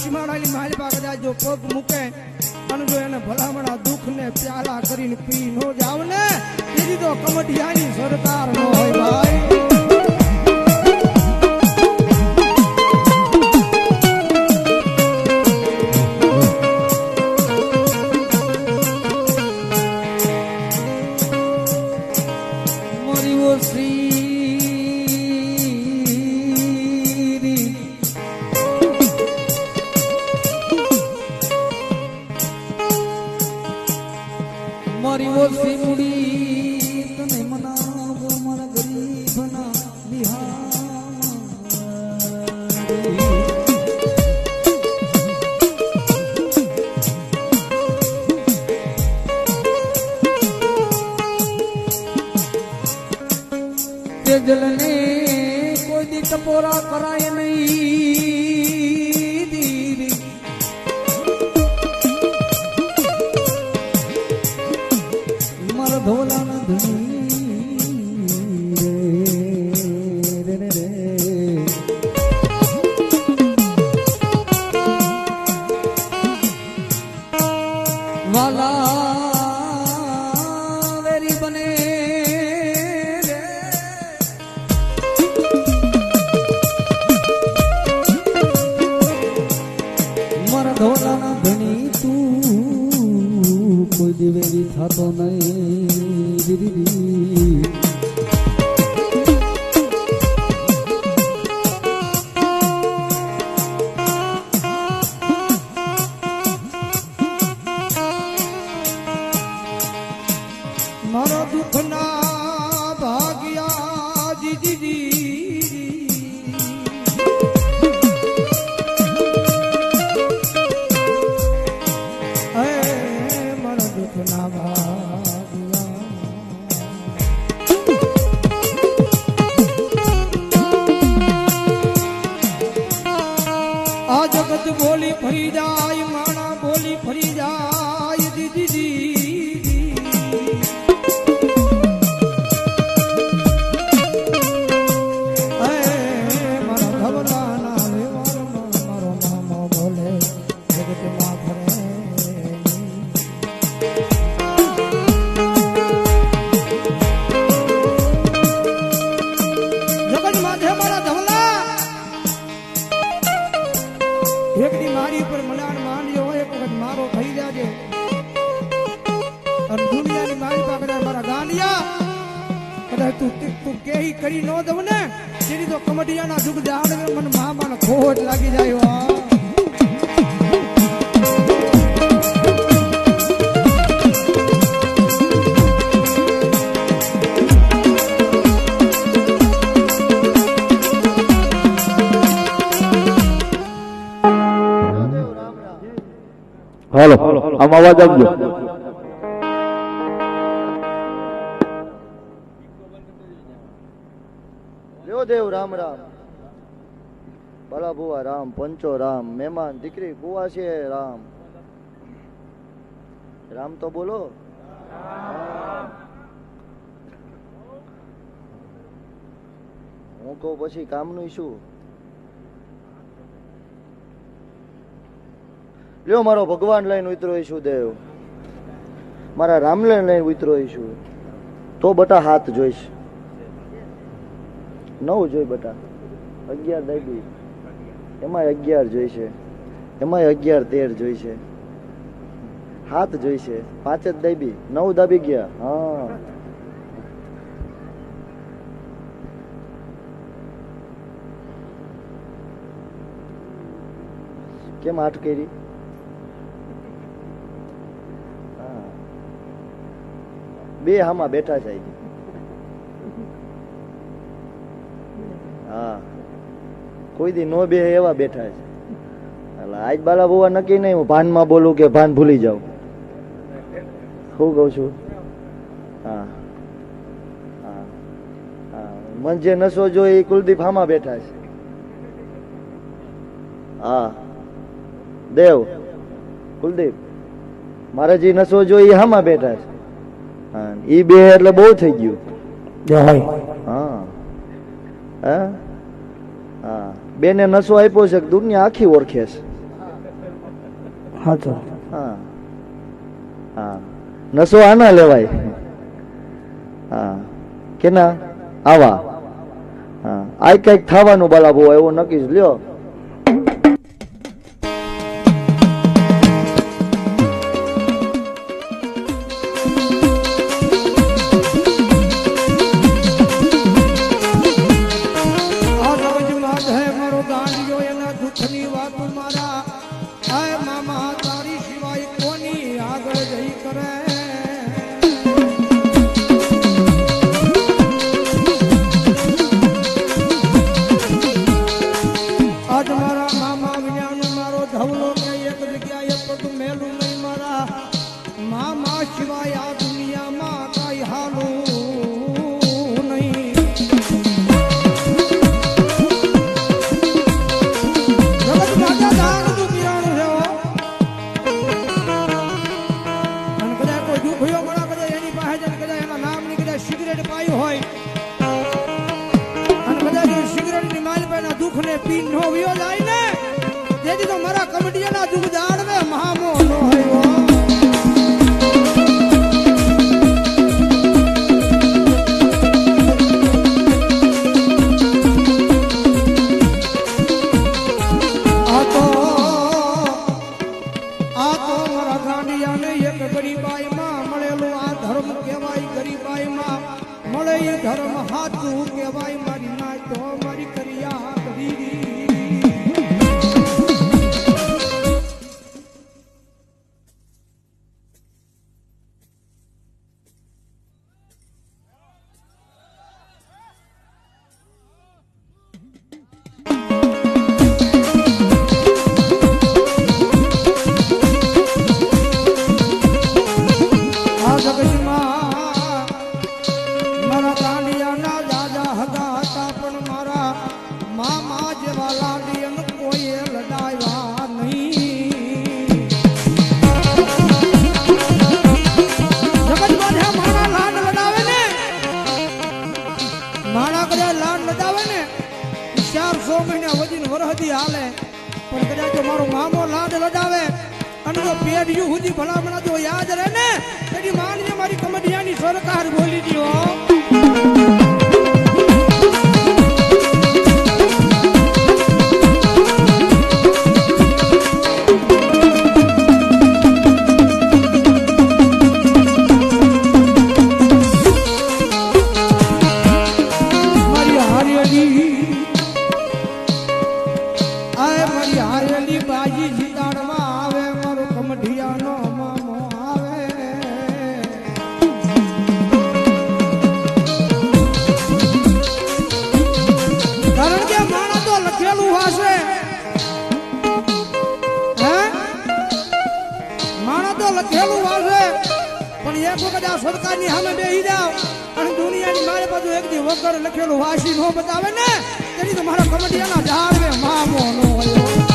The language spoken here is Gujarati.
સીમાડાની માલિકા કદાચ જો પગ મૂકે અને જો એને ભલામણા દુઃખ ને પ્યાલા કરીને પી નો જાવ ને તેથી તો કમડિયાની સરકાર ન હોય ભાઈ. મારી ઓછી મૂડી તને મનાવો મારા ગરીબના બિહારી. તેજલને કોઈ દી ટપોરા કરાય નહીં દીદી. મારા ધોલાના ધણી રે રે રે વાલા વેરી બને રે. મારા ધોલાના ધણી તું કોઈ દિવેલી થતો નહીં દીદી. મારા દુઃખના ભાગ્યા દીદી. મારા દુઃખના ભાગ્યા આ જગત બોલી ફરી જાય માણા બોલી ફરી જાય દીદી. એકડી મારી ઉપર મલાણ માંડ્યો હોય એક વખત મારો થઈ જાજે અને દુનિયાની મારી પાસે કદાચ મારા ગાંડિયા કદાચ તું કેહી કરી ન દઉં ને તેની તો કમડિયાના દુઃખ જાડ મને મામાનો ખોટ લાગી જાય. હાલો આમ અવાજ આપજો. લ્યો દેવ રામ રામ. ભલા ભુવા રામ પંચો રામ મહેમાન દીકરી કુવા છે રામ. રામ તો બોલો. હું કહું પછી કામનું શું? લ્યો મારો ભગવાન લઈને ઉતરો છું દેવ. મારા રામલે લઈને ઉતરો છું તો બટા હાથ જોઈશ. 9 જોઈ બટા 11 દાબી એમાં 11 જોઈશે એમાં 11 13 જોઈશે. હાથ જોઈશે 5 જ દાબી 9 દાબી ગયા. હા કેમ 8 કરી? બે હામાં બેઠા છે. હા કોઈ દી નો બે એવા બેઠા છે. આજ બાલા બુવા નક્કી નહીં હું ભાનમાં બોલું કે ભાન ભૂલી જાઉં. શું કઉ છું? હા હા હા મન જે નસો જો એ કુલદીપ હામાં બેઠા છે. હા દેવ કુલદીપ મારે જે નસો જો એ હામાં બેઠા છે. હા ઈ બે એટલે બહુ થઈ ગયું. હા હા હા બેને નસો આપ્યો છે દુનિયા આખી ઓળખે છે. હાચો. હા હા નસો આના લેવાય. હા કેના આવા. હા આ કઈક થવાનું બાલા બહુ એવું નક્કી જ લ્યો. આ જગતમાં હે મારો ગાંડિયો એના દુઃખની વાત મારા હાય મામા તારી સિવાય કોની આગળ જઈ કરે. આજ મારા મામા વિનાનું મારો ધવલો કે એક જગ્યાએ પગ મેલું નહીં મારા મામા સિવાય આ દુનિયામાં કાંઈ હાલું નહીં. જગત માતા દાનનું પીરાણું છે હો. અને કદાચ કોઈ દુખયો મળે કદાચ એની પાસે જઈને કદાચ એના નામની કદાચ સિગરેટ પાઈ હોય અને કદાચ એ સિગરેટની માલ પાયના દુઃખને પી નો વિયો જાય ને તેથી તો મારા કમિટીના દુઃખ જાળવે મહામો નો હોય. આ તો મારા ગાંડિયાને એક ગરીબાઈમાં મળેલું આ ધર્મ કહેવાય. ગરીબાઈમાં મળે એ ધર્મ હાચું કહેવાય. મારી ના તો મારી કરિયા કરી. આ જગતમાં મારા ગાંડિયાના દાદા હગા હતા પણ મારા મામા જેવા લાડીયન કોઈએ લડાવ્યા નહીં. જગતમાં જે મારા લાડ લડાવે ને મારા કદાચ લાડ લડાવે ને 400 મહિના વજીન વરહદી હાલે પણ કદાચ જો મારો મામો લાડ લડાવે અને જો પેઢીઓ સુધી ભલામણા જો યાદ રહે ને તેની માનીએ મારી કમડિયાની સરકાર બોલી દીયો. મારી હારેલી બાજી જીતાડવા આવે મારો કમઢિયાનો મામો આવે. કારણ કે માણા તો લખેલું હશે હે માણા તો લખેલું હશે પણ એક વખત આ સરકારની સામે બેસી જાવ અને દુનિયાની મારે બાજુ એક દી વગર લખેલું વાસી નો બતાવે ને તેની તો મારા કમડિયાના ઝાડવે મામો નો હોય.